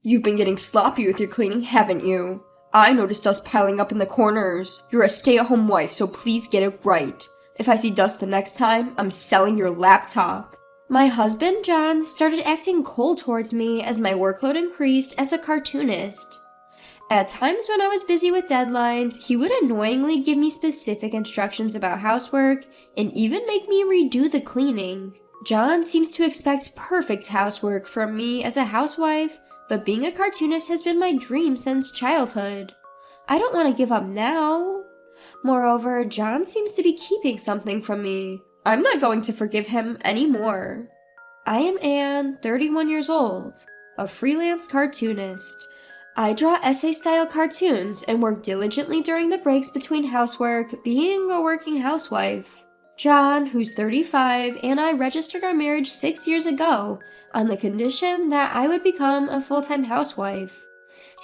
You've been getting sloppy with your cleaning, haven't you? I noticed dust piling up in the corners. You're a stay-at-home wife, so please get it right. If I see dust the next time, I'm selling your laptop. My husband, John, started acting cold towards me as my workload increased as a cartoonist. At times when I was busy with deadlines, he would annoyingly give me specific instructions about housework and even make me redo the cleaning. John seems to expect perfect housework from me as a housewife, but being a cartoonist has been my dream since childhood. I don't want to give up now. Moreover, John seems to be keeping something from me. I'm not going to forgive him anymore. I am Anne, 31 years old, a freelance cartoonist. I draw essay-style cartoons and work diligently during the breaks between housework, being a working housewife. John, who's 35, and I registered our marriage 6 years ago on the condition that I would become a full-time housewife.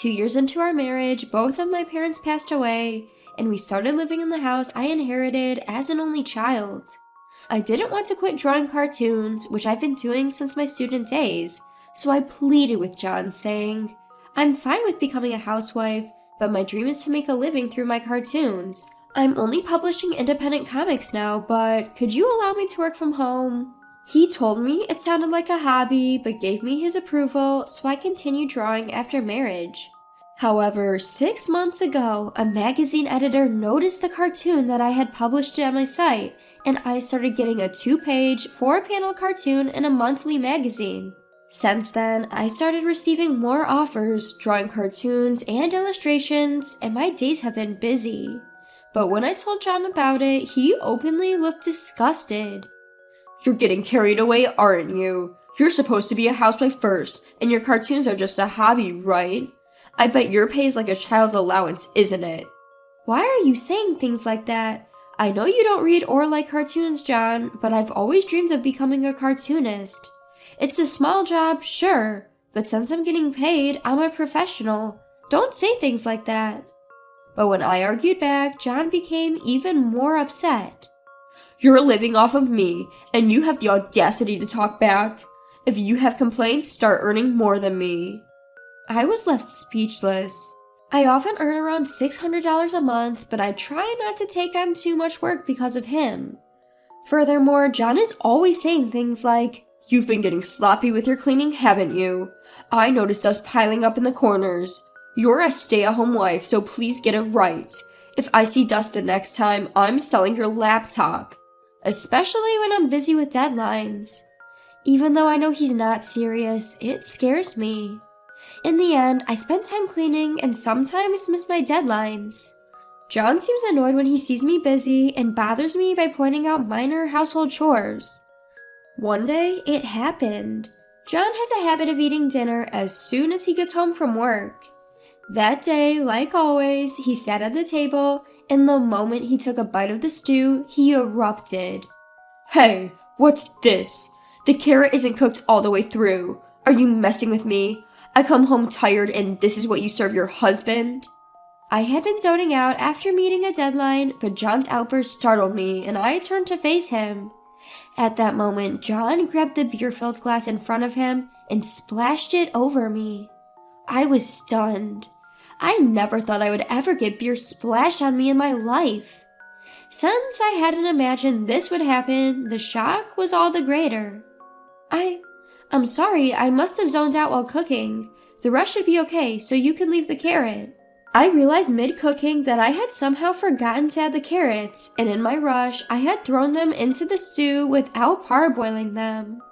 2 years into our marriage, both of my parents passed away, and we started living in the house I inherited as an only child. I didn't want to quit drawing cartoons, which I've been doing since my student days, so I pleaded with John, saying, I'm fine with becoming a housewife, but my dream is to make a living through my cartoons. I'm only publishing independent comics now, but could you allow me to work from home? He told me it sounded like a hobby, but gave me his approval, so I continued drawing after marriage. However, 6 months ago, a magazine editor noticed the cartoon that I had published on my site, and I started getting a 2-page, 4-panel cartoon in a monthly magazine. Since then, I started receiving more offers, drawing cartoons and illustrations, and my days have been busy. But when I told John about it, he openly looked disgusted. You're getting carried away, aren't you? You're supposed to be a housewife first, and your cartoons are just a hobby, right? I bet your pay is like a child's allowance, isn't it? Why are you saying things like that? I know you don't read or like cartoons, John, but I've always dreamed of becoming a cartoonist. It's a small job, sure, but since I'm getting paid, I'm a professional. Don't say things like that. But when I argued back, John became even more upset. You're living off of me, and you have the audacity to talk back. If you have complaints, start earning more than me. I was left speechless. I often earn around $600 a month, but I try not to take on too much work because of him. Furthermore, John is always saying things like, You've been getting sloppy with your cleaning, haven't you? I noticed dust piling up in the corners. You're a stay-at-home wife, so please get it right. If I see dust the next time, I'm selling your laptop. Especially when I'm busy with deadlines. Even though I know he's not serious, it scares me. In the end, I spend time cleaning and sometimes miss my deadlines. John seems annoyed when he sees me busy and bothers me by pointing out minor household chores. One day, it happened. John has a habit of eating dinner as soon as he gets home from work. That day, like always, he sat at the table, and the moment he took a bite of the stew, he erupted. Hey, what's this? The carrot isn't cooked all the way through. Are you messing with me? I come home tired and this is what you serve your husband? I had been zoning out after meeting a deadline, but John's outburst startled me, and I turned to face him. At that moment, John grabbed the beer-filled glass in front of him and splashed it over me. I was stunned. I never thought I would ever get beer splashed on me in my life. Since I hadn't imagined this would happen, the shock was all the greater. I'm sorry, I must have zoned out while cooking. The rest should be okay, so you can leave the carrot. I realized mid-cooking that I had somehow forgotten to add the carrots, and in my rush, I had thrown them into the stew without parboiling them.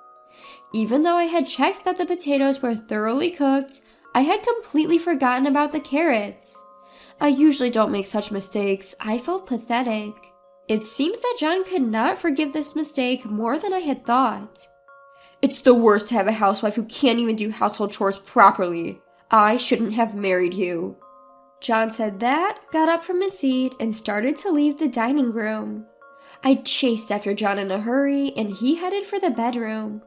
Even though I had checked that the potatoes were thoroughly cooked, I had completely forgotten about the carrots. I usually don't make such mistakes. I felt pathetic. It seems that John could not forgive this mistake more than I had thought. It's the worst to have a housewife who can't even do household chores properly. I shouldn't have married you. John said that, got up from his seat, and started to leave the dining room. I chased after John in a hurry, and he headed for the bedroom.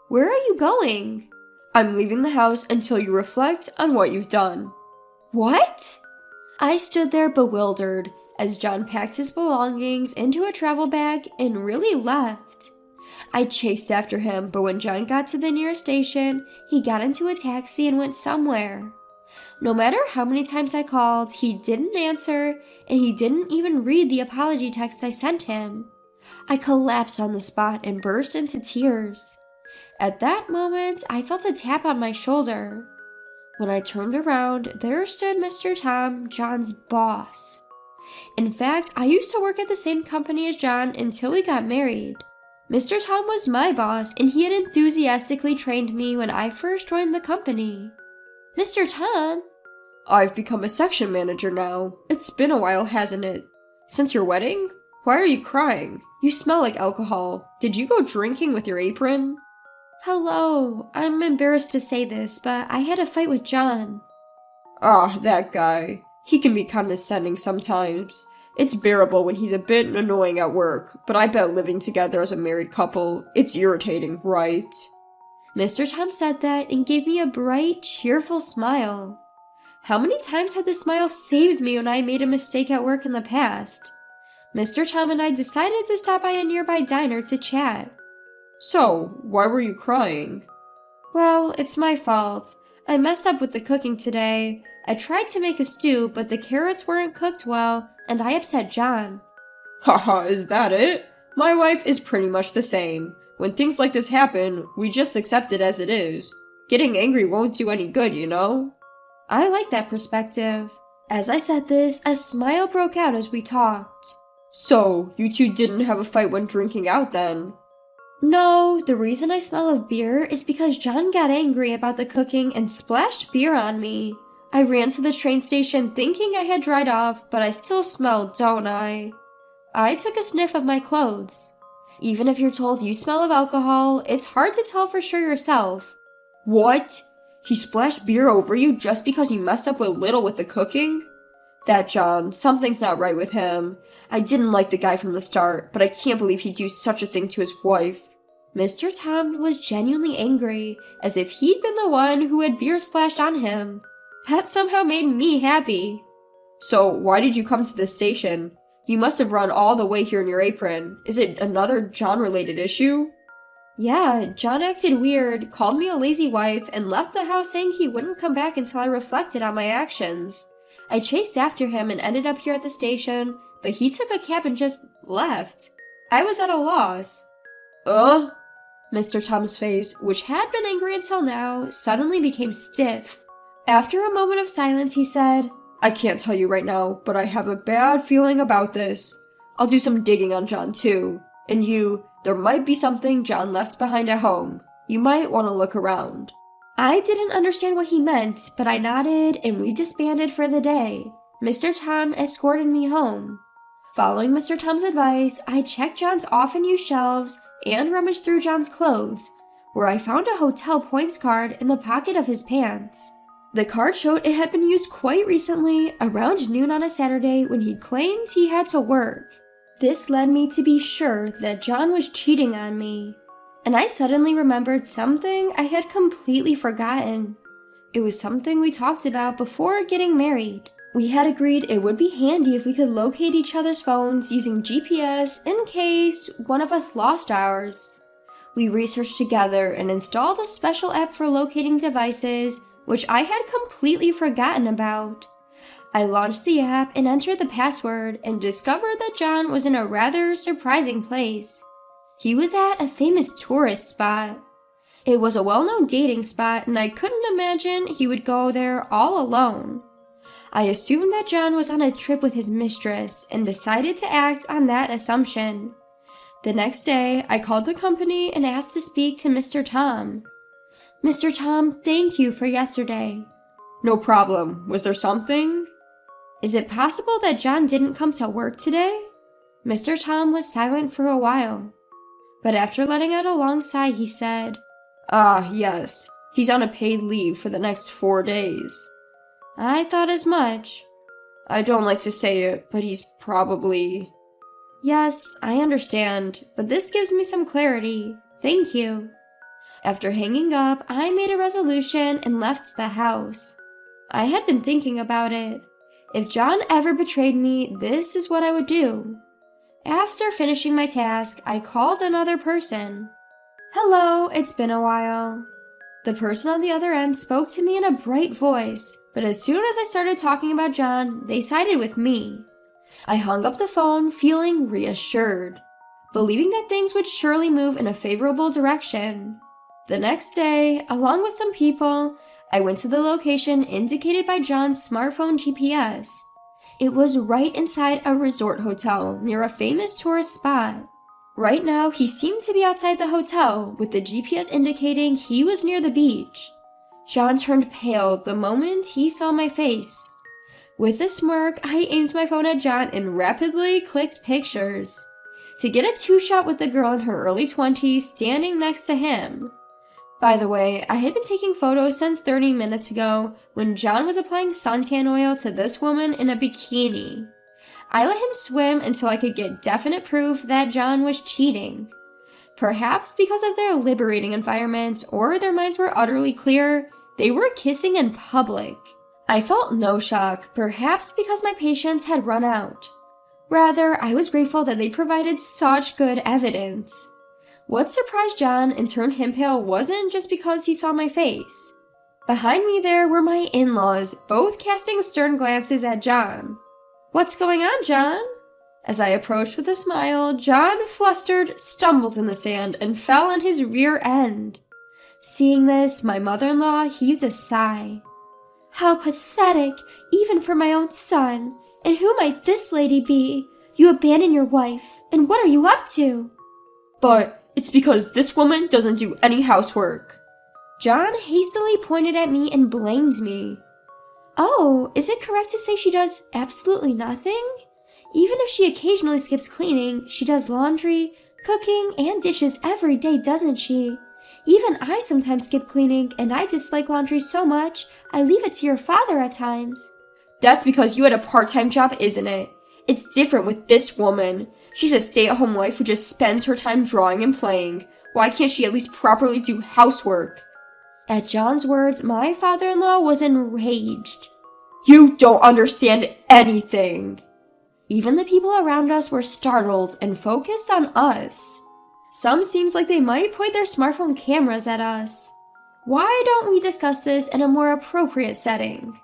Where are you going? I'm leaving the house until you reflect on what you've done. What? I stood there bewildered as John packed his belongings into a travel bag and really left. I chased after him, but when John got to the nearest station, he got into a taxi and went somewhere. No matter how many times I called, he didn't answer, and he didn't even read the apology text I sent him. I collapsed on the spot and burst into tears. At that moment, I felt a tap on my shoulder. When I turned around, there stood Mr. Tom, John's boss. In fact, I used to work at the same company as John until we got married. Mr. Tom was my boss, and he had enthusiastically trained me when I first joined the company. Mr. Tom? I've become a section manager now. It's been a while, hasn't it? Since your wedding? Why are you crying? You smell like alcohol. Did you go drinking with your apron? Hello, I'm embarrassed to say this, but I had a fight with John. Ah, that guy. He can be condescending sometimes. It's bearable when he's a bit annoying at work, but I bet living together as a married couple, it's irritating, right? Mr. Tom said that and gave me a bright, cheerful smile. How many times had this smile saved me when I made a mistake at work in the past? Mr. Tom and I decided to stop by a nearby diner to chat. So, why were you crying? Well, it's my fault. I messed up with the cooking today. I tried to make a stew, but the carrots weren't cooked well, and I upset John. Haha, is that it? My wife is pretty much the same. When things like this happen, we just accept it as it is. Getting angry won't do any good, you know? I like that perspective. As I said this, a smile broke out as we talked. So, you two didn't have a fight when drinking out then? No, the reason I smell of beer is because John got angry about the cooking and splashed beer on me. I ran to the train station thinking I had dried off, but I still smell, don't I? I took a sniff of my clothes. Even if you're told you smell of alcohol, it's hard to tell for sure yourself. What? He splashed beer over you just because you messed up a little with the cooking? That John, something's not right with him. I didn't like the guy from the start, but I can't believe he'd do such a thing to his wife. Mr. Tom was genuinely angry, as if he'd been the one who had beer splashed on him. That somehow made me happy. So, why did you come to this station? You must have run all the way here in your apron. Is it another John-related issue? Yeah, John acted weird, called me a lazy wife, and left the house saying he wouldn't come back until I reflected on my actions. I chased after him and ended up here at the station, but he took a cab and just left. I was at a loss. Mr. Tom's face, which had been angry until now, suddenly became stiff. After a moment of silence, he said, I can't tell you right now, but I have a bad feeling about this. I'll do some digging on John too. And you, there might be something John left behind at home. You might want to look around. I didn't understand what he meant, but I nodded and we disbanded for the day. Mr. Tom escorted me home. Following Mr. Tom's advice, I checked John's often-used shelves and rummaged through John's clothes, where I found a hotel points card in the pocket of his pants. The card showed it had been used quite recently, around noon on a Saturday when he claimed he had to work. This led me to be sure that John was cheating on me, and I suddenly remembered something I had completely forgotten. It was something we talked about before getting married. We had agreed it would be handy if we could locate each other's phones using GPS in case one of us lost ours. We researched together and installed a special app for locating devices, which I had completely forgotten about. I launched the app and entered the password and discovered that John was in a rather surprising place. He was at a famous tourist spot. It was a well-known dating spot, and I couldn't imagine he would go there all alone. I assumed that John was on a trip with his mistress and decided to act on that assumption. The next day, I called the company and asked to speak to Mr. Tom. Mr. Tom, thank you for yesterday. No problem. Was there something? Is it possible that John didn't come to work today? Mr. Tom was silent for a while, but after letting out a long sigh, he said, Yes. He's on a paid leave for the next 4 days. I thought as much. I don't like to say it, but he's probably... Yes, I understand, but this gives me some clarity. Thank you. After hanging up, I made a resolution and left the house. I had been thinking about it. If John ever betrayed me, this is what I would do. After finishing my task, I called another person. "Hello, it's been a while." The person on the other end spoke to me in a bright voice, but as soon as I started talking about John, they sided with me. I hung up the phone feeling reassured, believing that things would surely move in a favorable direction. The next day, along with some people, I went to the location indicated by John's smartphone GPS. It was right inside a resort hotel near a famous tourist spot. Right now, he seemed to be outside the hotel, with the GPS indicating he was near the beach. John turned pale the moment he saw my face. With a smirk, I aimed my phone at John and rapidly clicked pictures to get a two-shot with the girl in her early 20s standing next to him. By the way, I had been taking photos since 30 minutes ago when John was applying suntan oil to this woman in a bikini. I let him swim until I could get definite proof that John was cheating. Perhaps because of their liberating environment or their minds were utterly clear, they were kissing in public. I felt no shock, perhaps because my patience had run out. Rather, I was grateful that they provided such good evidence. What surprised John and turned him pale wasn't just because he saw my face. Behind me there were my in-laws, both casting stern glances at John. "What's going on, John?" As I approached with a smile, John, flustered, stumbled in the sand and fell on his rear end. Seeing this, my mother-in-law heaved a sigh. "How pathetic, even for my own son. And who might this lady be? You abandoned your wife, and what are you up to?" "But it's because this woman doesn't do any housework." John hastily pointed at me and blamed me. "Oh, is it correct to say she does absolutely nothing? Even if she occasionally skips cleaning, she does laundry, cooking, and dishes every day, doesn't she? Even I sometimes skip cleaning, and I dislike laundry so much, I leave it to your father at times." "That's because you had a part-time job, isn't it? It's different with this woman. She's a stay-at-home wife who just spends her time drawing and playing. Why can't she at least properly do housework?" At John's words, my father-in-law was enraged. "You don't understand anything." Even the people around us were startled and focused on us. Some seems like they might point their smartphone cameras at us. Why don't we discuss this in a more appropriate setting?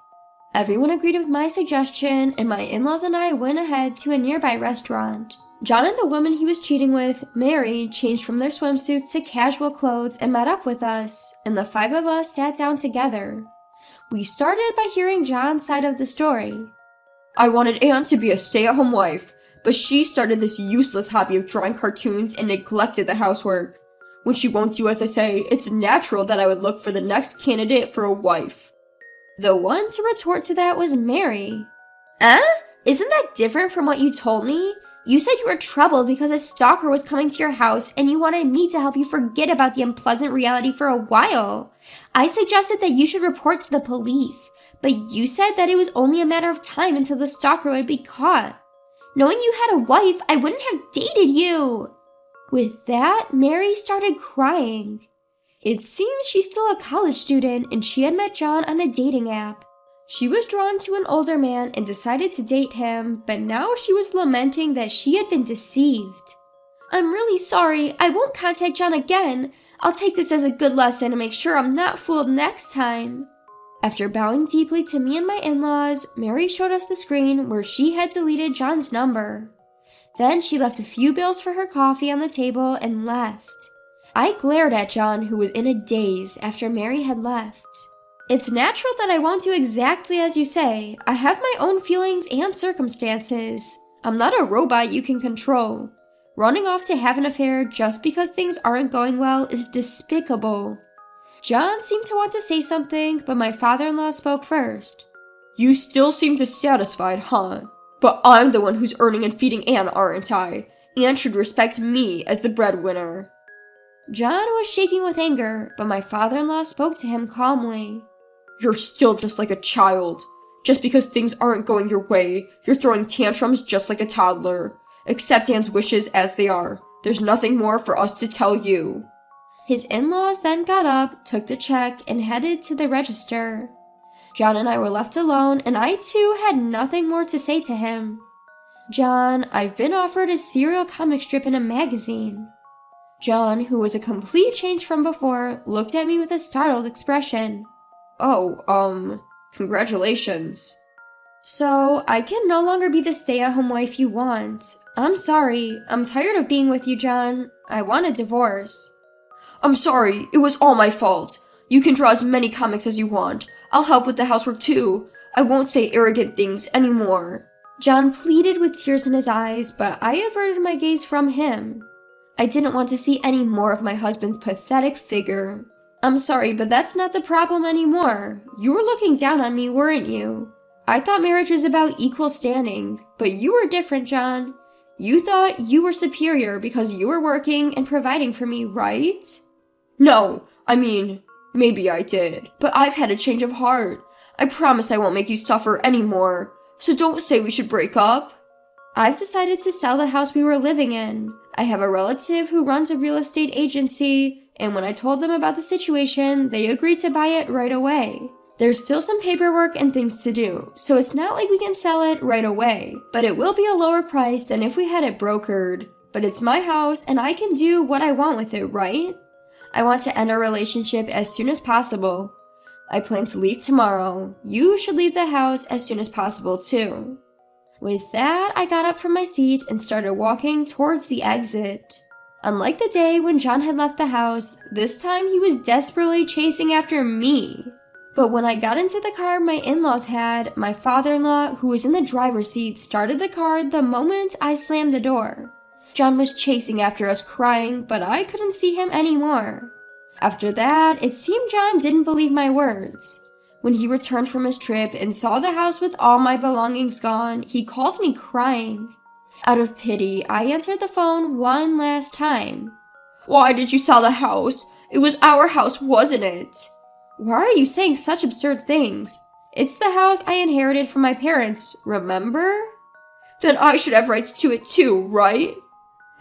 Everyone agreed with my suggestion, and my in-laws and I went ahead to a nearby restaurant. John and the woman he was cheating with, Mary, changed from their swimsuits to casual clothes and met up with us, and the five of us sat down together. We started by hearing John's side of the story. "I wanted Anne to be a stay-at-home wife, but she started this useless hobby of drawing cartoons and neglected the housework. When she won't do as I say, it's natural that I would look for the next candidate for a wife." The one to retort to that was Mary. Isn't that different from what you told me? You said you were troubled because a stalker was coming to your house and you wanted me to help you forget about the unpleasant reality for a while. I suggested that you should report to the police, but you said that it was only a matter of time until the stalker would be caught. Knowing you had a wife, I wouldn't have dated you." With that, Mary started crying. It seems she's still a college student and she had met John on a dating app. She was drawn to an older man and decided to date him, but now she was lamenting that she had been deceived. "I'm really sorry. I won't contact John again. I'll take this as a good lesson and make sure I'm not fooled next time." After bowing deeply to me and my in-laws, Mary showed us the screen where she had deleted John's number. Then she left a few bills for her coffee on the table and left. I glared at John, who was in a daze after Mary had left. "It's natural that I won't do exactly as you say. I have my own feelings and circumstances. I'm not a robot you can control. Running off to have an affair just because things aren't going well is despicable." John seemed to want to say something, but my father-in-law spoke first. "You still seem dissatisfied, huh? But I'm the one who's earning and feeding Anne, aren't I? Anne should respect me as the breadwinner." John was shaking with anger, but my father-in-law spoke to him calmly. "You're still just like a child. Just because things aren't going your way, you're throwing tantrums just like a toddler. Accept Anne's wishes as they are. There's nothing more for us to tell you." His in-laws then got up, took the check, and headed to the register. John and I were left alone, and I too had nothing more to say to him. "John, I've been offered a serial comic strip in a magazine." John, who was a complete change from before, looked at me with a startled expression. Oh, congratulations. So, I can no longer be the stay-at-home wife you want. I'm sorry. I'm tired of being with you, John. I want a divorce. I'm sorry. It was all my fault. You can draw as many comics as you want. I'll help with the housework too. I won't say arrogant things anymore. John pleaded with tears in his eyes, but I averted my gaze from him. I didn't want to see any more of my husband's pathetic figure. I'm sorry, but that's not the problem anymore. You were looking down on me, weren't you? I thought marriage was about equal standing, but you were different, John. You thought you were superior because you were working and providing for me, right? No, maybe I did, but I've had a change of heart. I promise I won't make you suffer anymore, so don't say we should break up. I've decided to sell the house we were living in. I have a relative who runs a real estate agency, and when I told them about the situation, they agreed to buy it right away. There's still some paperwork and things to do, so it's not like we can sell it right away, but it will be a lower price than if we had it brokered. But it's my house, and I can do what I want with it, right? I want to end our relationship as soon as possible. I plan to leave tomorrow. You should leave the house as soon as possible, too. With that, I got up from my seat and started walking towards the exit. Unlike the day when John had left the house, this time he was desperately chasing after me. But when I got into the car my in-laws had, my father-in-law, who was in the driver's seat, started the car the moment I slammed the door. John was chasing after us crying, but I couldn't see him anymore. After that, it seemed John didn't believe my words. When he returned from his trip and saw the house with all my belongings gone, he called me crying. Out of pity, I answered the phone one last time. Why did you sell the house? It was our house, wasn't it? Why are you saying such absurd things? It's the house I inherited from my parents, remember? Then I should have rights to it too, right?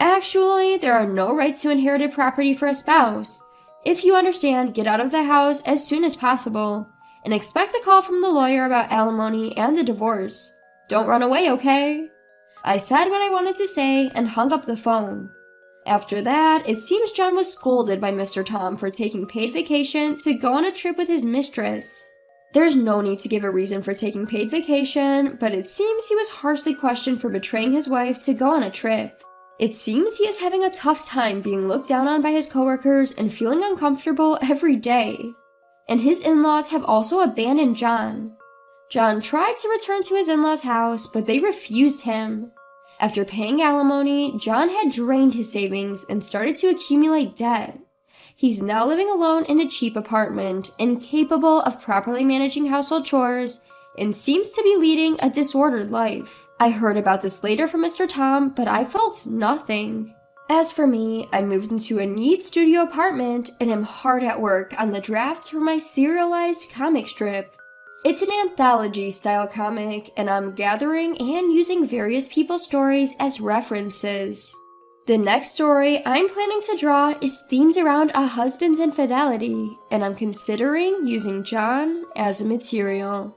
Actually, there are no rights to inherited property for a spouse. If you understand, get out of the house as soon as possible, and expect a call from the lawyer about alimony and the divorce. Don't run away, okay? I said what I wanted to say and hung up the phone. After that, it seems John was scolded by Mr. Tom for taking paid vacation to go on a trip with his mistress. There's no need to give a reason for taking paid vacation, but it seems he was harshly questioned for betraying his wife to go on a trip. It seems he is having a tough time being looked down on by his coworkers and feeling uncomfortable every day. And his in-laws have also abandoned John. John tried to return to his in-laws' house, but they refused him. After paying alimony, John had drained his savings and started to accumulate debt. He's now living alone in a cheap apartment, incapable of properly managing household chores, and seems to be leading a disordered life. I heard about this later from Mr. Tom, but I felt nothing. As for me, I moved into a neat studio apartment and am hard at work on the draft for my serialized comic strip. It's an anthology-style comic, and I'm gathering and using various people's stories as references. The next story I'm planning to draw is themed around a husband's infidelity, and I'm considering using John as a material.